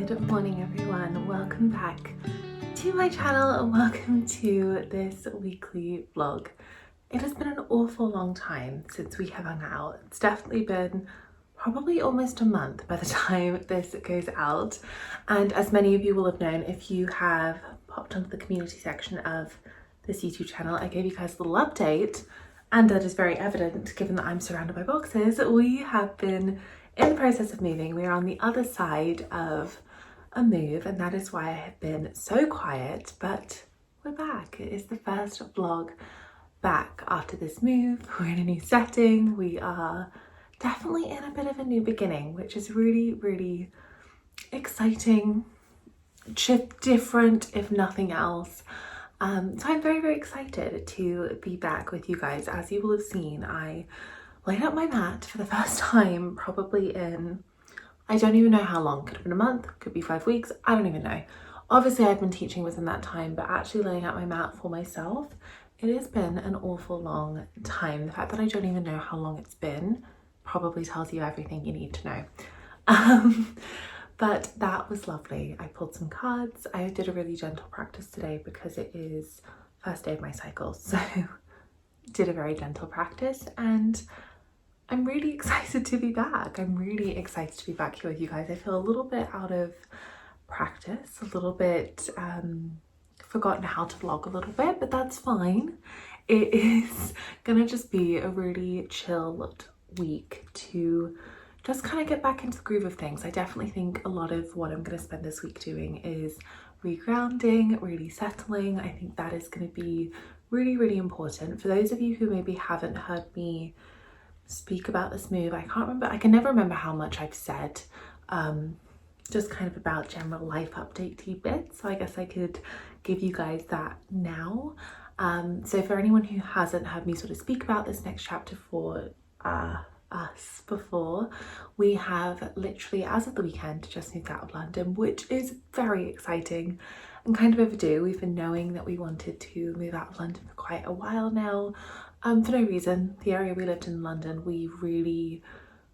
Good morning everyone, welcome back to my channel and welcome to this weekly vlog. It has been an awful long time since we have hung out. It's definitely been probably almost a month by the time this goes out, and as many of you will have known if you have popped onto the community section of this YouTube channel, I gave you guys a little update, and that is very evident given that I'm surrounded by boxes. We have been in the process of moving. We are on the other side of a move, and that is why I have been so quiet, but we're back. It is the first vlog back after this move. We're in a new setting. We are definitely in a bit of a new beginning, which is really exciting, different if nothing else. So I'm very excited to be back with you guys. As you will have seen, I laid out my mat for the first time probably in, I don't even know how long. Could have been a month, could be 5 weeks, I don't even know. Obviously I've been teaching within that time, but actually laying out my mat for myself, it has been an awful long time. The fact that I don't even know how long it's been probably tells you everything you need to know. But that was lovely. I pulled some cards. I did a really gentle practice today because it is first day of my cycle, so did a very gentle practice, and I'm really excited to be back. I'm really excited to be back here with you guys. I feel a little bit out of practice, a little bit forgotten how to vlog a little bit, but that's fine. It is gonna just be a really chilled week to just kind of get back into the groove of things. I definitely think a lot of what I'm going to spend this week doing is regrounding, really settling. I think that is going to be really important. For those of you who maybe haven't heard me speak about this move, I can never remember how much I've said, just kind of about general life update bits. So I guess I could give you guys that now. So for anyone who hasn't heard me sort of speak about this next chapter for us before, we have literally, as of the weekend, just moved out of London, which is very exciting and kind of overdue. We've been knowing that we wanted to move out of London for quite a while now, for no reason. The area we lived in London, we really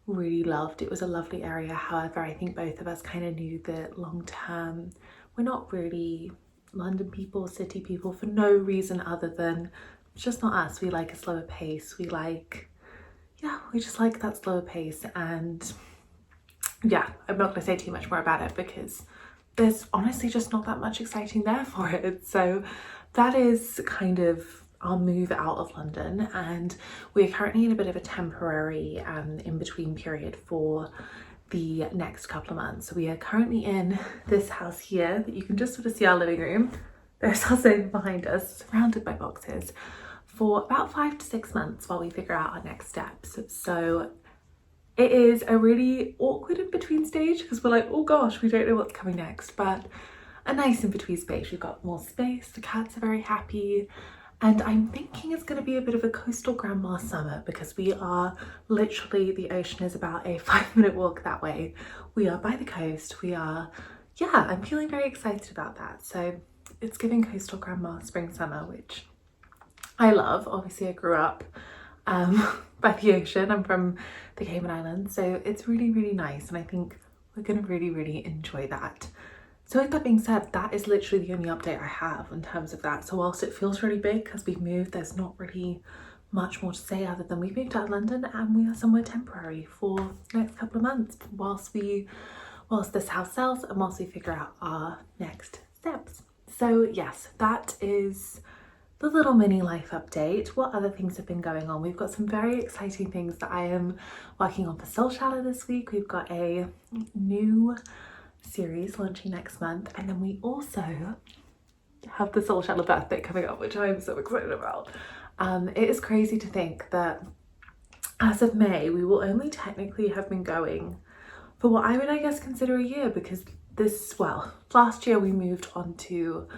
loved. It was a lovely area. However, I think both of us kind of knew that long term we're not really London people, city people, for no reason other than it's just not us. We like a slower pace. We just like that slower pace, and yeah, I'm not going to say too much more about it because there's honestly just not that much exciting there for it. So that is kind of our move out of London, and we're currently in a bit of a temporary in-between period for the next couple of months. So we are currently in this house here that you can just sort of see our living room. There's our sofa behind us, surrounded by boxes, for about 5 to 6 months while we figure out our next steps. So it is a really awkward in-between stage because we're like, oh gosh, we don't know what's coming next, but a nice in-between space. We've got more space, the cats are very happy, and I'm thinking it's going to be a bit of a coastal grandma summer because we are literally, the ocean is about a 5-minute walk that way. We are by the coast. I'm feeling very excited about that. So it's giving coastal grandma spring summer, which I love. Obviously I grew up by the ocean. I'm from the Cayman Islands, so it's really nice, and I think we're gonna really enjoy that. So with that being said, that is literally the only update I have in terms of that. So whilst it feels really big because we've moved, there's not really much more to say other than we've moved out of London and we are somewhere temporary for the next couple of months whilst this house sells and whilst we figure out our next steps. So yes, that is the little mini life update. What other things have been going on? We've got some very exciting things that I am working on for Soul Shadow this week. We've got a new series launching next month, and then we also have the Soul Shadow birthday coming up, which I'm so excited about. It is crazy to think that as of May we will only technically have been going for what I would, I guess, consider a year, because last year we moved on to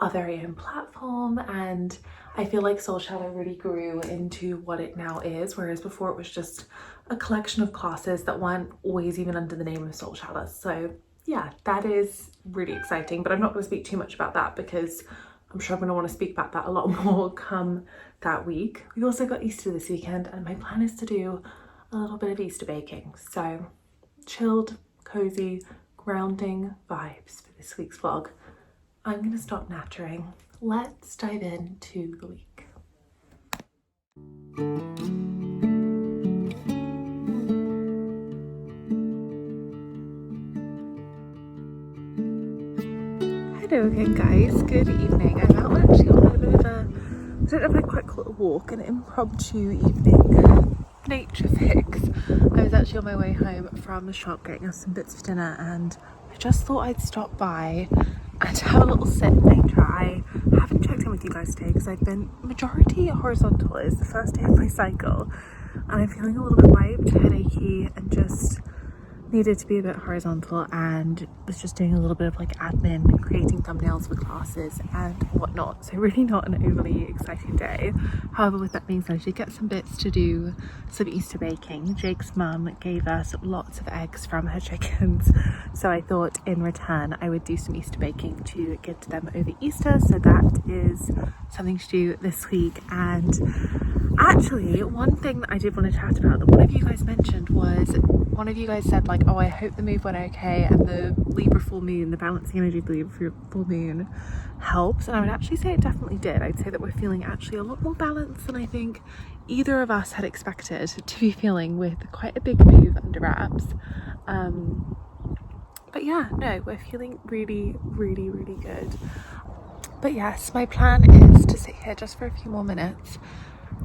our very own platform, and I feel like Soul Shadow really grew into what it now is, whereas before it was just a collection of classes that weren't always even under the name of Soul Shadow. So yeah, that is really exciting, but I'm not going to speak too much about that because I'm sure I'm going to want to speak about that a lot more come that week. We also got Easter this weekend, and my plan is to do a little bit of Easter baking. So chilled, cozy, grounding vibes for this week's vlog, I'm going to stop nattering. Let's dive into the week. Hello again guys, good evening. I'm out actually on a bit of a, I don't know if I'd quite call it a walk, an impromptu evening nature fix. I was actually on my way home from the shop getting us some bits for dinner, and I just thought I'd stop by and have a little sit in nature. I haven't checked in with you guys today because I've been majority horizontal. It's the first day of my cycle and I'm feeling a little bit wiped, headachy, and just needed to be a bit horizontal, and was just doing a little bit of like admin, creating thumbnails for classes and whatnot. So really not an overly exciting day. However, with that being said, I did get some bits to do, some Easter baking. Jake's mum gave us lots of eggs from her chickens, so I thought in return I would do some Easter baking to give to them over Easter. So that is something to do this week. And actually, one thing that I did want to chat about that one of you guys mentioned was, one of you guys said like, oh, I hope the move went okay and the Libra full moon, the balancing energy of the Libra full moon helps. And I would actually say it definitely did. I'd say that we're feeling actually a lot more balanced than I think either of us had expected to be feeling, with quite a big move under wraps. But yeah, no, we're feeling really, really, really good. But yes, my plan is to sit here just for a few more minutes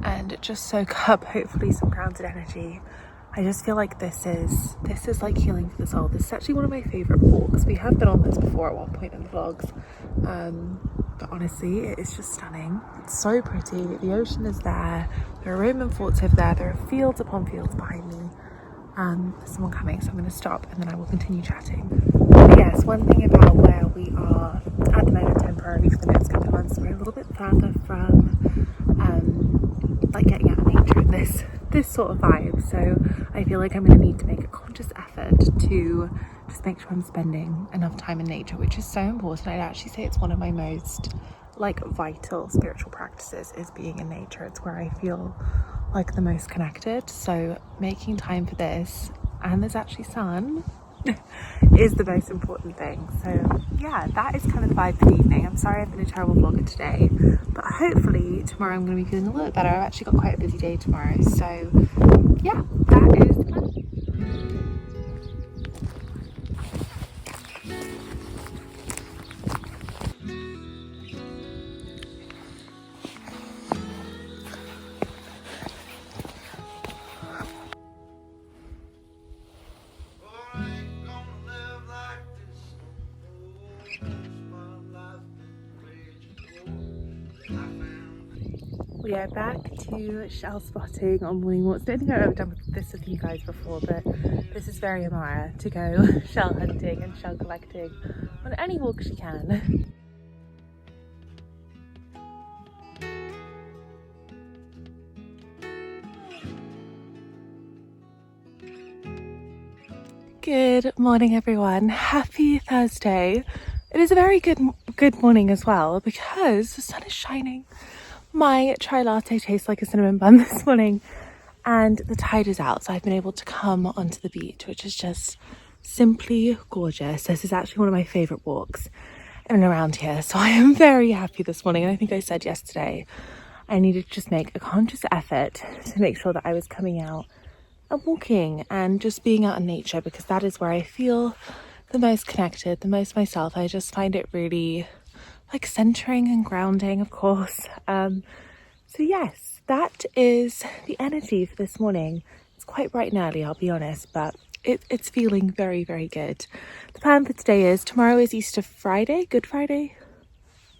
and just soak up hopefully some grounded energy. I just feel like this is like healing for the soul. This is actually one of my favourite walks. We have been on this before at one point in the vlogs, but honestly it is just stunning. It's so pretty. The ocean is there, there are Roman forts over there, there are fields upon fields behind me. There's someone coming, so I'm going to stop and then I will continue chatting. But yes, one thing about where we are at the moment temporarily for the next couple of months, we're a little bit further from like getting out of nature in this sort of vibe. So I feel like I'm going to need to make a conscious effort to just make sure I'm spending enough time in nature, which is so important. I'd actually say it's one of my most like vital spiritual practices, is being in nature. It's where I feel like the most connected. So making time for this, and there's actually sun, is the most important thing. So yeah, that is kind of the vibe for the evening. I'm sorry I've been a terrible vlogger today, but hopefully tomorrow I'm going to be feeling a little bit better. I've actually got quite a busy day tomorrow, so yeah, that is the plan. We are back to shell spotting on morning walks. I don't think I've ever done this with you guys before, but this is very Amara, to go shell hunting and shell collecting on any walk she can. Good morning everyone, happy Thursday. It is a very good morning as well because the sun is shining. My chai latte tastes like a cinnamon bun this morning and the tide is out, so I've been able to come onto the beach, which is just simply gorgeous. This is actually one of my favourite walks in and around here, so I am very happy this morning. And I think I said yesterday I needed to just make a conscious effort to make sure that I was coming out and walking and just being out in nature, because that is where I feel the most connected, the most myself. I just find it really like centering and grounding, of course. So yes, that is the energy for this morning. It's quite bright and early, I'll be honest, but it's feeling very, very good. The plan for today is, tomorrow is Easter Friday, Good Friday?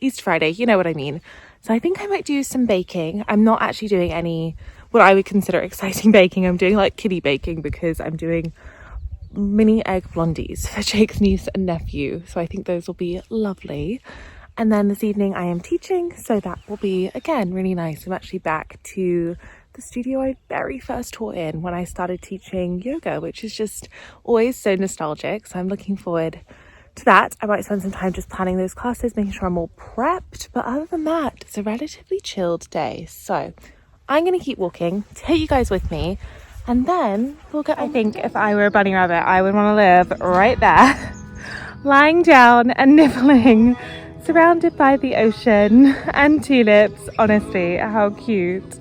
Easter Friday, you know what I mean. So I think I might do some baking. I'm not actually doing any what I would consider exciting baking. I'm doing like kiddie baking because I'm doing mini egg blondies for Jake's niece and nephew. So I think those will be lovely. And then this evening I am teaching, so that will be, again, really nice. I'm actually back to the studio I very first taught in when I started teaching yoga, which is just always so nostalgic. So I'm looking forward to that. I might spend some time just planning those classes, making sure I'm all prepped. But other than that, it's a relatively chilled day. So I'm going to keep walking, take you guys with me, and then we'll go. I think if I were a bunny rabbit, I would want to live right there lying down and nibbling, surrounded by the ocean and tulips. Honestly, how cute.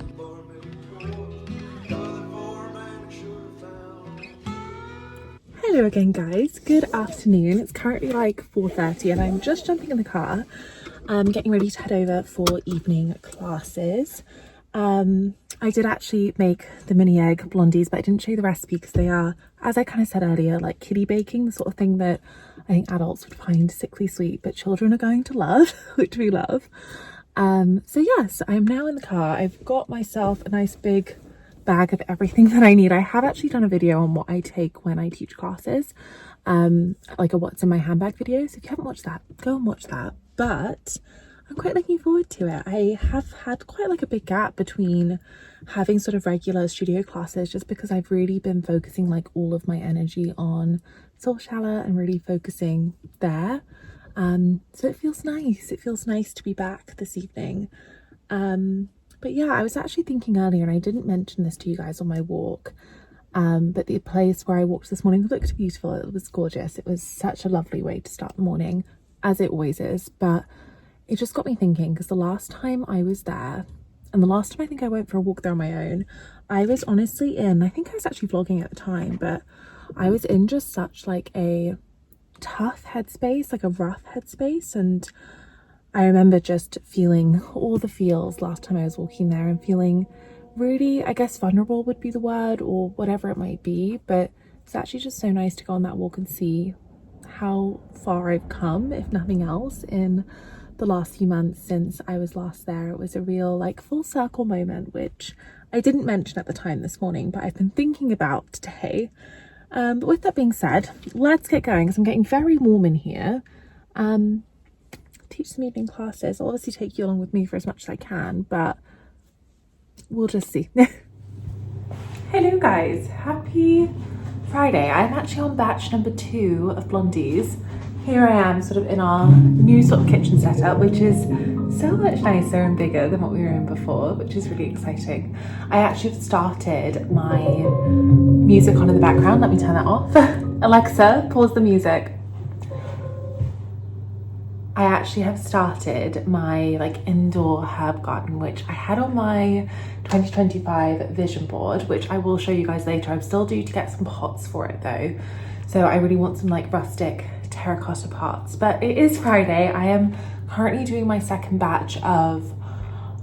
Hello again guys, good afternoon. It's currently like 4:30 and I'm just jumping in the car, getting ready to head over for evening classes. I did actually make the mini egg blondies, but I didn't show you the recipe because they are, as I kind of said earlier, like kiddie baking, the sort of thing that I think adults would find sickly sweet, but children are going to love, which we love. So yes, I'm now in the car. I've got myself a nice big bag of everything that I need. I have actually done a video on what I take when I teach classes, like a what's in my handbag video. So if you haven't watched that, go and watch that. But I'm quite looking forward to it. I have had quite like a big gap between having sort of regular studio classes, just because I've really been focusing like all of my energy on Soulshala and really focusing there. So it feels nice. It feels nice to be back this evening. But yeah, I was actually thinking earlier, and I didn't mention this to you guys on my walk, but the place where I walked this morning looked beautiful. It was gorgeous. It was such a lovely way to start the morning, as it always is. But it just got me thinking, because the last time I was there, and the last time I think I went for a walk there on my own, I was honestly in, I think I was actually vlogging at the time, but I was in just such like a tough headspace, like a rough headspace. And I remember just feeling all the feels last time I was walking there, and feeling really, I guess vulnerable would be the word, or whatever it might be. But it's actually just so nice to go on that walk and see how far I've come, if nothing else, in the last few months since I was last there. It was a real like full circle moment, which I didn't mention at the time this morning, but I've been thinking about today. But with that being said, let's get going, because I'm getting very warm in here. Teach some evening classes. I'll obviously take you along with me for as much as I can, but we'll just see. Hello guys, happy Friday. I'm actually on batch number 2 of blondies. Here I am sort of in our new sort of kitchen setup, which is so much nicer and bigger than what we were in before, which is really exciting. I actually have started my music on in the background. Let me turn that off. Alexa, pause the music. I actually have started my like indoor herb garden, which I had on my 2025 vision board, which I will show you guys later. I'm still due to get some pots for it though. So I really want some like rustic terracotta pots. But it is Friday. I am currently doing my second batch of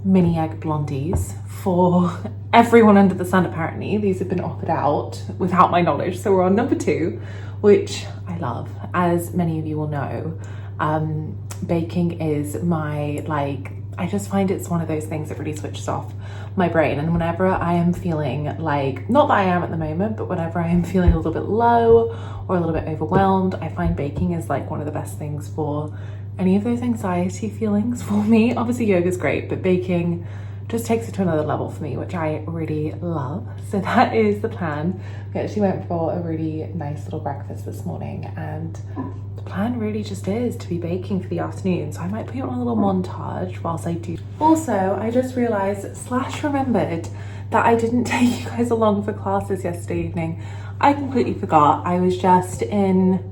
mini egg blondies for everyone under the sun apparently. These have been offered out without my knowledge. So we're on number 2, which I love. As many of you will know, baking is my like, I just find it's one of those things that really switches off my brain. And whenever I am feeling like, not that I am at the moment, but whenever I am feeling a little bit low or a little bit overwhelmed, I find baking is like one of the best things for any of those anxiety feelings for me. Obviously yoga is great, but baking just takes it to another level for me, which I really love. So that is the plan. We actually went for a really nice little breakfast this morning, and the plan really just is to be baking for the afternoon. So I might put you on a little montage whilst I do. Also, I just realized / remembered that I didn't take you guys along for classes yesterday evening. I completely forgot. I was just in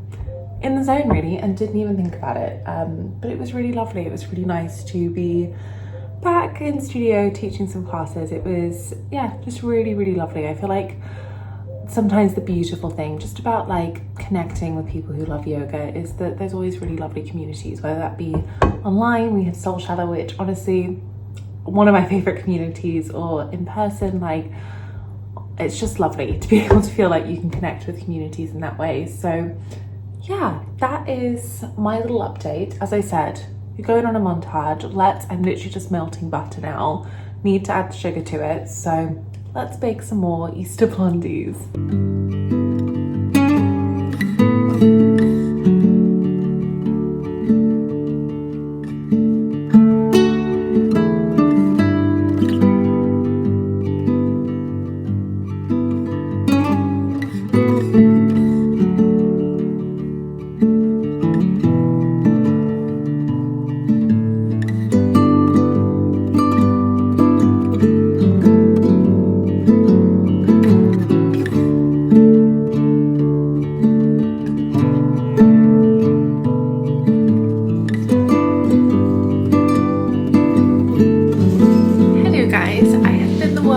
the zone really and didn't even think about it. But it was really lovely. It was really nice to be back in studio teaching some classes. It was, yeah, just really, really lovely. I feel like sometimes the beautiful thing just about like connecting with people who love yoga is that there's always really lovely communities, whether that be online. We have Soulshala, which honestly one of my favorite communities, or in person. Like, it's just lovely to be able to feel like you can connect with communities in that way. So yeah, that is my little update. As I said, you're going on a montage. I'm literally just melting butter now. Need to add the sugar to it. So let's bake some more Easter blondies.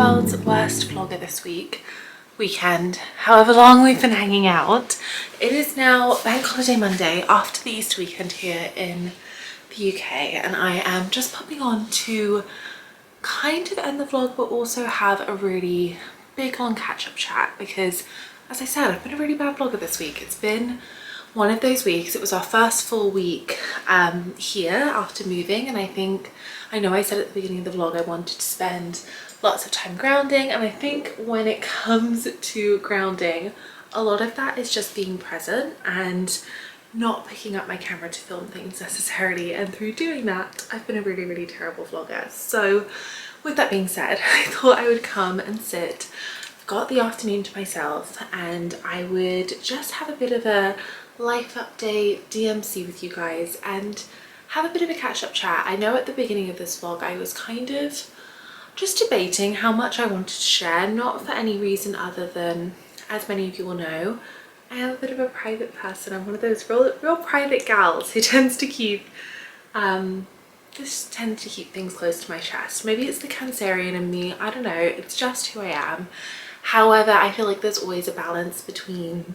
world's worst vlogger this weekend, however long we've been hanging out. It is now Bank Holiday Monday after the Easter weekend here in the UK, and I am just popping on to kind of end the vlog but also have a really big long catch-up chat because, as I said, I've been a really bad vlogger this week. It's been one of those weeks. It was our first full week here after moving, and I know I said at the beginning of the vlog I wanted to spend lots of time grounding, and I think when it comes to grounding, a lot of that is just being present and not picking up my camera to film things necessarily, and through doing that I've been a really terrible vlogger. So with that being said, I thought I would come and sit, got the afternoon to myself, and I would just have a bit of a life update, DMC with you guys, and have a bit of a catch-up chat. I know at the beginning of this vlog I was kind of just debating how much I wanted to share, not for any reason other than, as many of you will know, I am a bit of a private person. I'm one of those real private gals who tends to keep things close to my chest. Maybe it's the Cancerian in me, I don't know, it's just who I am. However, I feel like there's always a balance between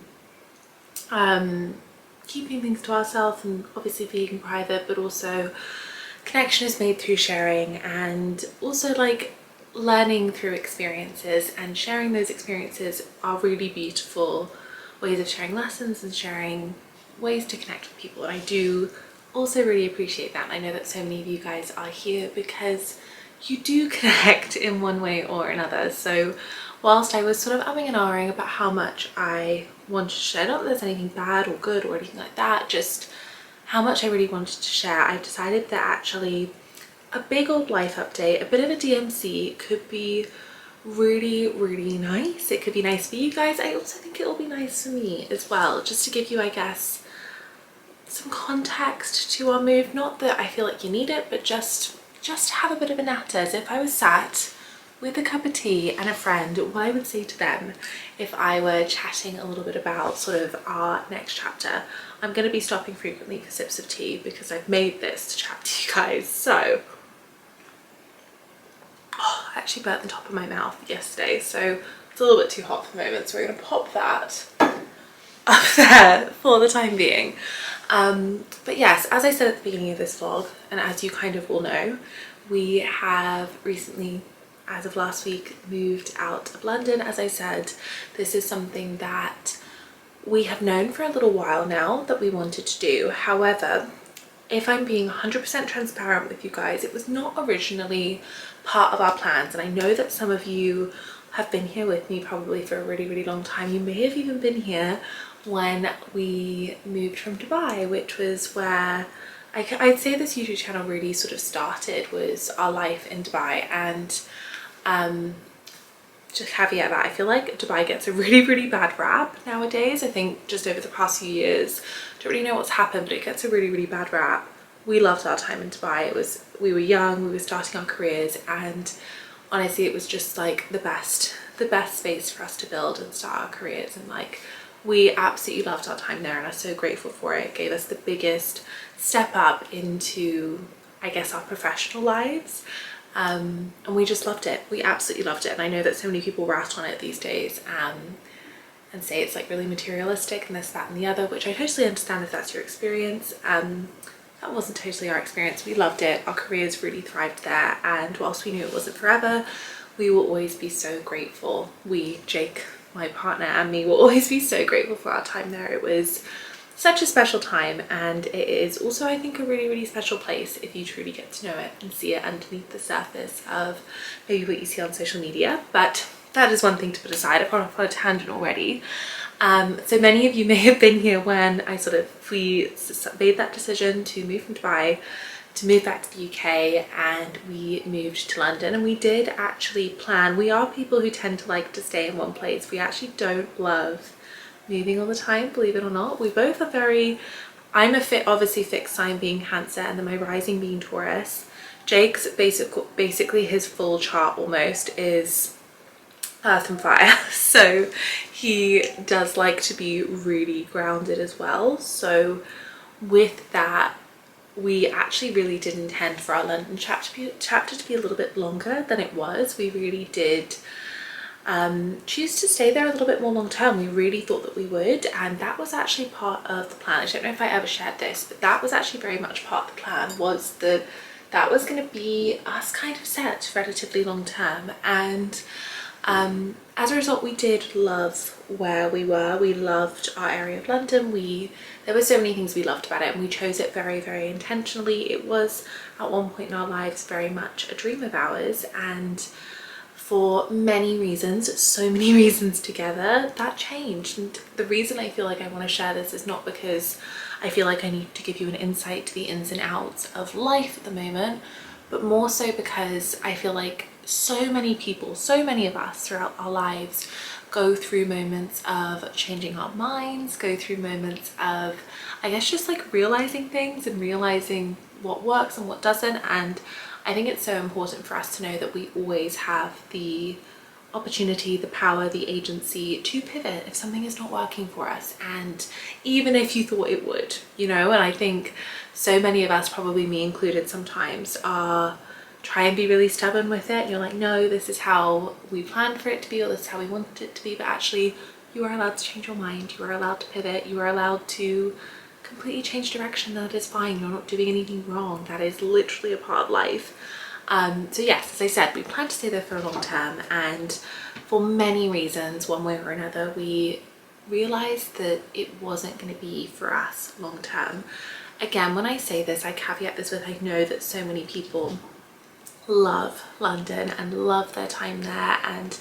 keeping things to ourselves and obviously being private, but also connection is made through sharing, and also like learning through experiences, and sharing those experiences are really beautiful ways of sharing lessons and sharing ways to connect with people. And I do also really appreciate that, and I know that so many of you guys are here because you do connect in one way or another. So whilst I was sort of umming and ahhing about how much I wanted to share, not that there's anything bad or good or anything like that, just how much I really wanted to share, I've decided that actually a big old life update, a bit of a DMC could be really nice. It could be nice for you guys. I also think it will be nice for me as well, just to give you, I guess, some context to our move. Not that I feel like you need it, but just have a bit of a natter, as if I was sat with a cup of tea and a friend, what I would say to them if I were chatting a little bit about sort of our next chapter. I'm going to be stopping frequently for sips of tea because I've made this to chat to you guys. So, I actually burnt the top of my mouth yesterday, so it's a little bit too hot for the moment, so we're going to pop that up there for the time being. But yes, as I said at the beginning of this vlog, and as you kind of all know, we have recently, as of last week, moved out of London. As I said, this is something that we have known for a little while now that we wanted to do. However, if I'm being 100% transparent with you guys, it was not originally part of our plans. And I know that some of you have been here with me probably for a really long time. You may have even been here when we moved from Dubai, which was where I'd say this YouTube channel really sort of started, was our life in Dubai. And just caveat that I feel like Dubai gets a really bad rap nowadays. I think just over the past few years, don't really know what's happened, but it gets a really bad rap. We loved our time in Dubai. We were young, we were starting our careers, and honestly it was just like the best space for us to build and start our careers, and like we absolutely loved our time there and are so grateful for it. It gave us the biggest step up into, I guess, our professional lives. And we just loved it. We absolutely loved it. And I know that so many people rat on it these days and say it's like really materialistic and this, that and the other, which I totally understand if that's your experience. That wasn't totally our experience. We loved it. Our careers really thrived there, and whilst we knew it wasn't forever, we will always be so grateful. We, Jake, my partner, and me will always be so grateful for our time there. It was such a special time, and it is also, I think, a really special place if you truly get to know it and see it underneath the surface of maybe what you see on social media. But that is one thing to put aside. I've gone off on a tangent already. So many of you may have been here when we made that decision to move from Dubai to move back to the UK, and we moved to London. And we did actually plan, we are people who tend to like to stay in one place. We actually don't love moving all the time, believe it or not. We both are very, I'm obviously fixed sign being Cancer, and then my rising being Taurus. Jake's basically his full chart almost is Earth and Fire, so he does like to be really grounded as well. So with that, we actually really did intend for our London chapter to be a little bit longer than it was. We really did choose to stay there a little bit more long term. We really thought that we would, and that was actually part of the plan. I don't know if I ever shared this, but that was actually very much part of the plan, was that was going to be us kind of set relatively long term. And as a result, we did love where we were. We loved our area of London. There were so many things we loved about it, and we chose it very, very intentionally. It was at one point in our lives very much a dream of ours, and for many reasons, so many reasons together, that changed. And the reason I feel like I want to share this is not because I feel like I need to give you an insight to the ins and outs of life at the moment, but more so because I feel like so many people, so many of us throughout our lives go through moments of changing our minds, go through moments of, I guess, just like realizing things and realizing what works and what doesn't. And I think it's so important for us to know that we always have the opportunity, the power, the agency to pivot if something is not working for us, and even if you thought it would, you know. And I think so many of us, probably me included sometimes, are try and be really stubborn with it. You're like, no, this is how we planned for it to be, or this is how we wanted it to be. But actually, you are allowed to change your mind, you are allowed to pivot, you are allowed to completely change direction. That is fine. You're not doing anything wrong. That is literally a part of life. So yes, as I said, we plan to stay there for a long term, and for many reasons, one way or another, we realized that it wasn't going to be for us long term. Again, when I say this, I caveat this with, I know that so many people love London and love their time there, and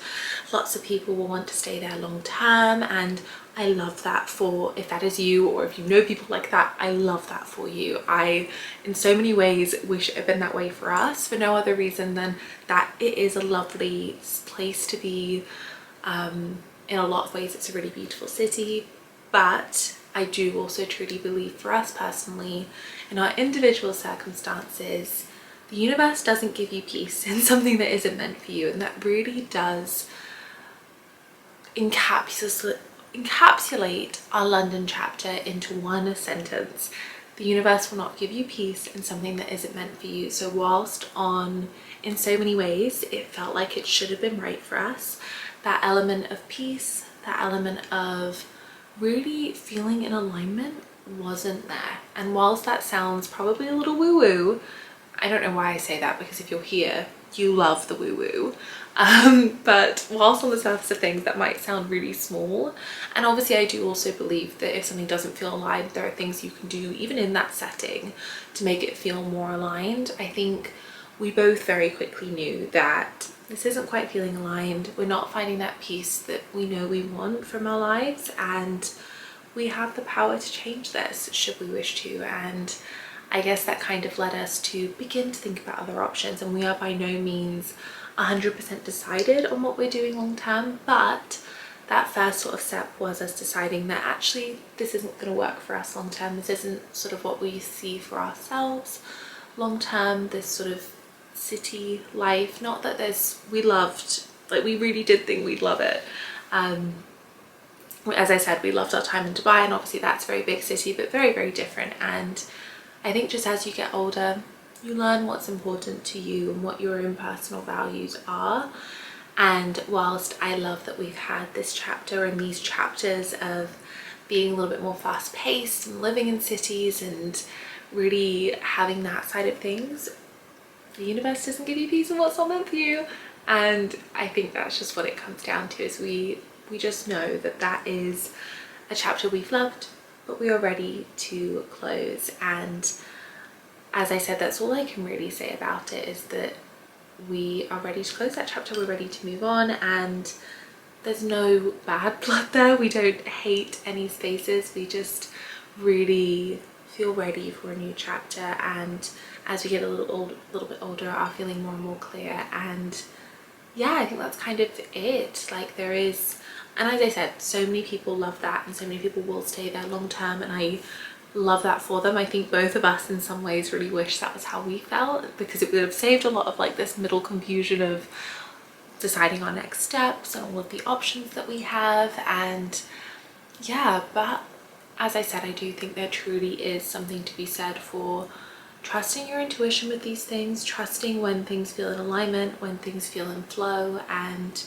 lots of people will want to stay there long term, and I love that for, if that is you, or if you know people like that, I love that for you. I, in so many ways, wish it had been that way for us, for no other reason than that it is a lovely place to be. In a lot of ways, it's a really beautiful city, but I do also truly believe, for us personally, in our individual circumstances, the universe doesn't give you peace in something that isn't meant for you. And that really does encapsulate our London chapter into one sentence. The universe will not give you peace in something that isn't meant for you. So whilst in so many ways, it felt like it should have been right for us, that element of peace, that element of really feeling in alignment wasn't there. And whilst that sounds probably a little woo-woo, I don't know why I say that, because if you're here, you love the woo-woo. But whilst on the surface of things that might sound really small, and obviously I do also believe that if something doesn't feel aligned, there are things you can do even in that setting to make it feel more aligned. I think we both very quickly knew that this isn't quite feeling aligned. We're not finding that peace that we know we want from our lives, and we have the power to change this should we wish to. And I guess that kind of led us to begin to think about other options, and we are by no means 100% decided on what we're doing long term, but that first sort of step was us deciding that actually this isn't going to work for us long term. This isn't sort of what we see for ourselves long term, this sort of city life. Not that we really did think we'd love it. As I said, we loved our time in Dubai, and obviously that's a very big city, but very, very different. And I think just as you get older, you learn what's important to you and what your own personal values are. And whilst I love that we've had this chapter and these chapters of being a little bit more fast-paced and living in cities and really having that side of things, the universe doesn't give you peace in what's not meant for you. And I think that's just what it comes down to, is we just know that that is a chapter we've loved, but we are ready to close. And as I said, that's all I can really say about it, is that we are ready to close that chapter. We're ready to move on, and there's no bad blood there. We don't hate any spaces. We just really feel ready for a new chapter, and as we get a little bit older, are feeling more and more clear. And yeah, I think that's kind of it. Like, there is, and as I said, so many people love that, and so many people will stay there long term, and I love that for them. I think both of us in some ways really wish that was how we felt, because it would have saved a lot of like this middle confusion of deciding our next steps and all of the options that we have. And yeah, but as I said, I do think there truly is something to be said for trusting your intuition with these things, trusting when things feel in alignment, when things feel in flow, and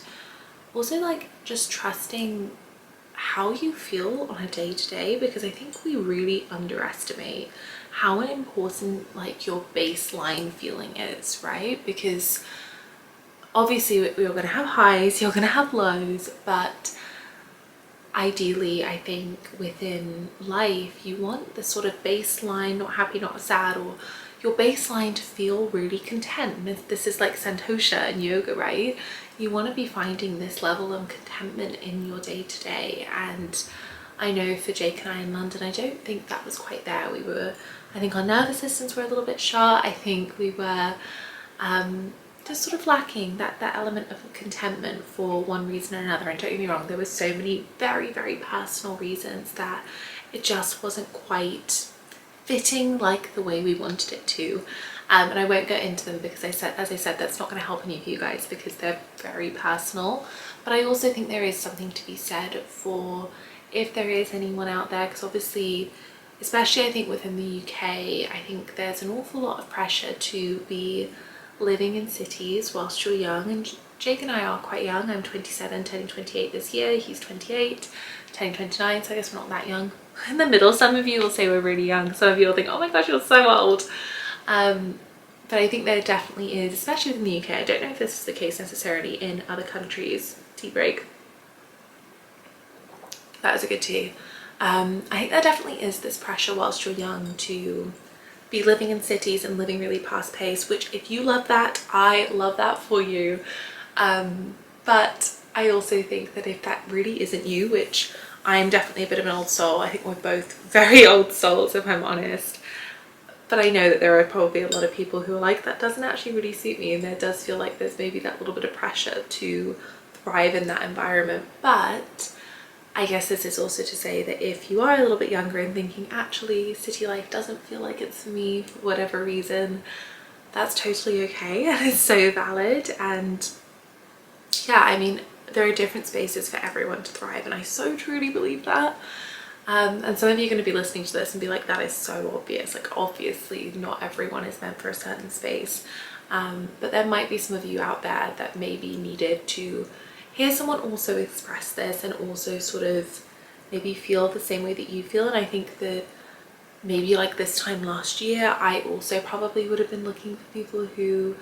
also like just trusting how you feel on a day-to-day, because I think we really underestimate how important like your baseline feeling is, right? Because obviously you're going to have highs, you're going to have lows, but ideally I think within life you want the sort of baseline, not happy, not sad, or your baseline to feel really content. This is like santosha in yoga, right? You want to be finding this level of contentment in your day-to-day. And I know for Jake and I in London, I don't think that was quite there. I think our nervous systems were a little bit shot. I think we were just sort of lacking that element of contentment for one reason or another. And don't get me wrong, there were so many very, very personal reasons that it just wasn't quite fitting like the way we wanted it to. And I won't go into them because as I said, that's not going to help any of you guys because they're very personal. But I also think there is something to be said for if there is anyone out there, because obviously, especially I think within the UK, I think there's an awful lot of pressure to be living in cities whilst you're young. And Jake and I are quite young. I'm 27, turning 28 this year. He's 28, turning 29, so I guess we're not that young. In the middle, some of you will say we're really young. Some of you will think, oh my gosh, you're so old. But I think there definitely is, especially in the UK. I don't know if this is the case necessarily in other countries. Tea break. That is a good tea. I think there definitely is this pressure whilst you're young to be living in cities and living really fast paced, which if you love that, I love that for you. But I also think that if that really isn't you, which I'm definitely a bit of an old soul, I think we're both very old souls if I'm honest, but I know that there are probably a lot of people who are like, that doesn't actually really suit me, and there does feel like there's maybe that little bit of pressure to thrive in that environment. But I guess this is also to say that if you are a little bit younger and thinking actually city life doesn't feel like it's for me for whatever reason, that's totally okay and it's so valid. And yeah, I mean, there are different spaces for everyone to thrive, and I so truly believe that. And some of you are going to be listening to this and be like, that is so obvious. Like, obviously not everyone is meant for a certain space, but there might be some of you out there that maybe needed to hear someone also express this and also sort of maybe feel the same way that you feel. And I think that maybe like this time last year, I also probably would have been looking for people who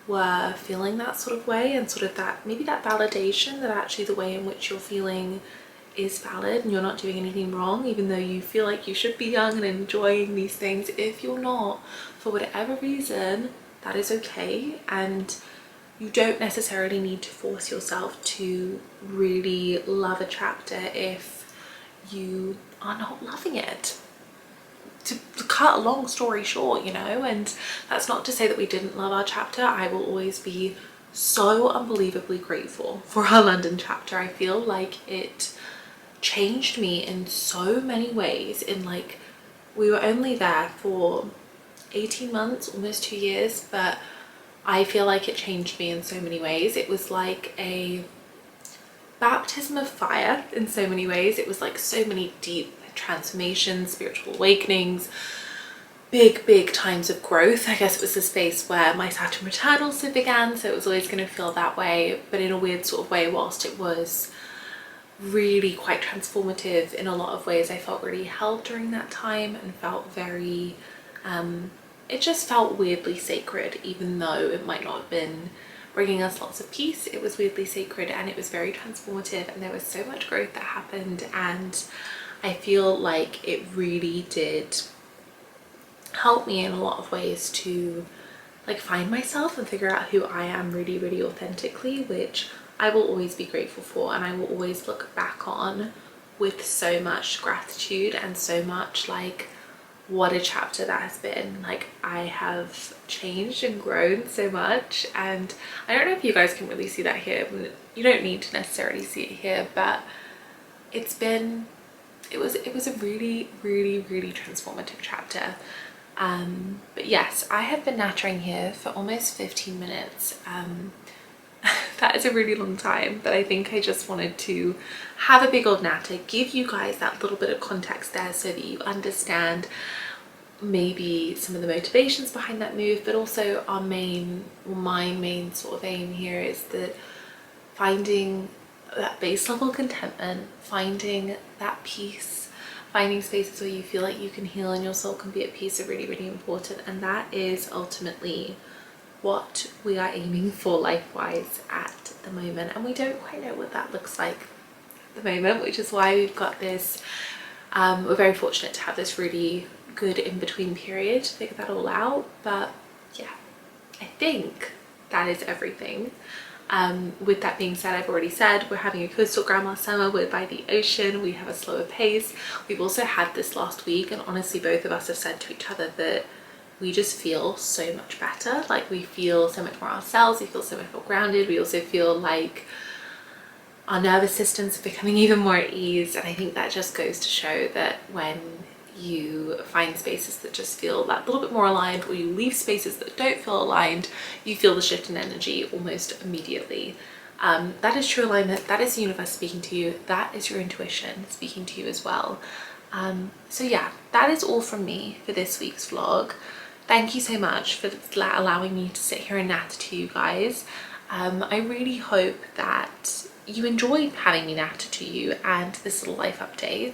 were feeling that sort of way, and sort of that, maybe that validation that actually the way in which you're feeling is valid and you're not doing anything wrong, even though you feel like you should be young and enjoying these things. If you're not, for whatever reason, that is okay. And you don't necessarily need to force yourself to really love a chapter if you are not loving it. To cut a long story short, you know, and that's not to say that we didn't love our chapter. I will always be so unbelievably grateful for our London chapter. I feel like it changed me in so many ways. In like, we were only there for 18 months, almost 2 years, but I feel like it changed me in so many ways. It was like a baptism of fire in so many ways. It was like so many deep transformations, spiritual awakenings, big times of growth. I guess it was the space where my Saturn return also began, so it was always going to feel that way, but in a weird sort of way. Whilst it was really quite transformative in a lot of ways, I felt really held during that time and felt very it just felt weirdly sacred, even though it might not have been bringing us lots of peace. It was weirdly sacred and it was very transformative, and there was so much growth that happened, and I feel like it really did help me in a lot of ways to like find myself and figure out who I am really authentically, which I will always be grateful for, and I will always look back on with so much gratitude and so much like, what a chapter that has been. Like, I have changed and grown so much, and I don't know if you guys can really see that here. You don't need to necessarily see it here, but it was a really transformative chapter. But yes, I have been nattering here for almost 15 minutes. That is a really long time, but I think I just wanted to have a big old natter, give you guys that little bit of context there so that you understand maybe some of the motivations behind that move, but also our main, or my main sort of aim here is that finding that base level contentment, finding that peace, finding spaces where you feel like you can heal and your soul can be at peace are really, really important. And that is ultimately what we are aiming for life-wise at the moment. And we don't quite know what that looks like at the moment, which is why we've got this, we're very fortunate to have this really good in-between period to figure that all out. But yeah, I think that is everything. With that being said, I've already said we're having a coastal grandma summer. We're by the ocean, we have a slower pace. We've also had this last week, and honestly both of us have said to each other that we just feel so much better. Like, we feel so much more ourselves, we feel so much more grounded. We also feel like our nervous systems are becoming even more at ease, and I think that just goes to show that when you find spaces that just feel that little bit more aligned, or you leave spaces that don't feel aligned, you feel the shift in energy almost immediately. That is true alignment. That is the universe speaking to you. That is your intuition speaking to you as well. So yeah, that is all from me for this week's vlog. Thank you so much for allowing me to sit here and natter to you guys. I really hope that you enjoyed having me natter to you and this little life update.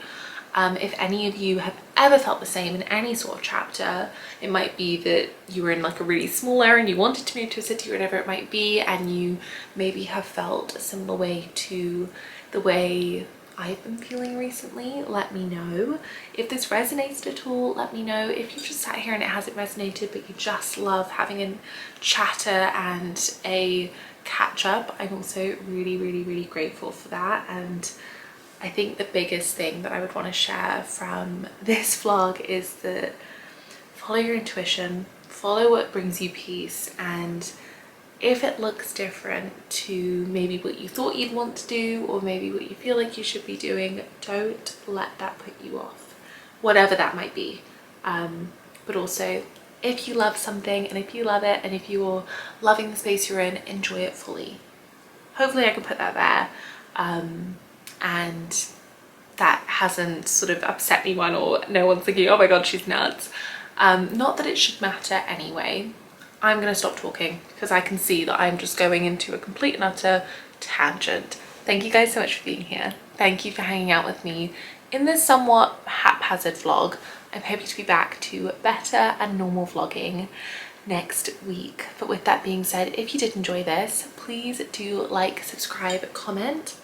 If any of you have ever felt the same in any sort of chapter, it might be that you were in like a really small area and you wanted to move to a city, or whatever it might be, and you maybe have felt a similar way to the way I've been feeling recently, let me know. If this resonated at all, let me know. If you've just sat here and it hasn't resonated, but you just love having a chatter and a catch up, I'm also really, really, really grateful for that. And I think the biggest thing that I would want to share from this vlog is that follow your intuition, follow what brings you peace, and if it looks different to maybe what you thought you'd want to do, or maybe what you feel like you should be doing, don't let that put you off, whatever that might be. But also, if you love something, and if you love it, and if you're loving the space you're in, enjoy it fully. Hopefully I can put that there. And that hasn't sort of upset anyone, or no one's thinking, oh my god, she's nuts. Not that it should matter anyway. I'm gonna stop talking because I can see that I'm just going into a complete and utter tangent. Thank you guys so much for being here. Thank you for hanging out with me in this somewhat haphazard vlog. I'm hoping to be back to better and normal vlogging next week. But with that being said, if you did enjoy this, please do like, subscribe, comment.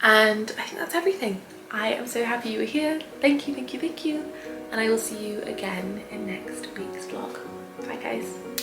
And I think that's everything. I am so happy you were here. Thank you, thank you, thank you. And I will see you again in next week's vlog. Bye guys.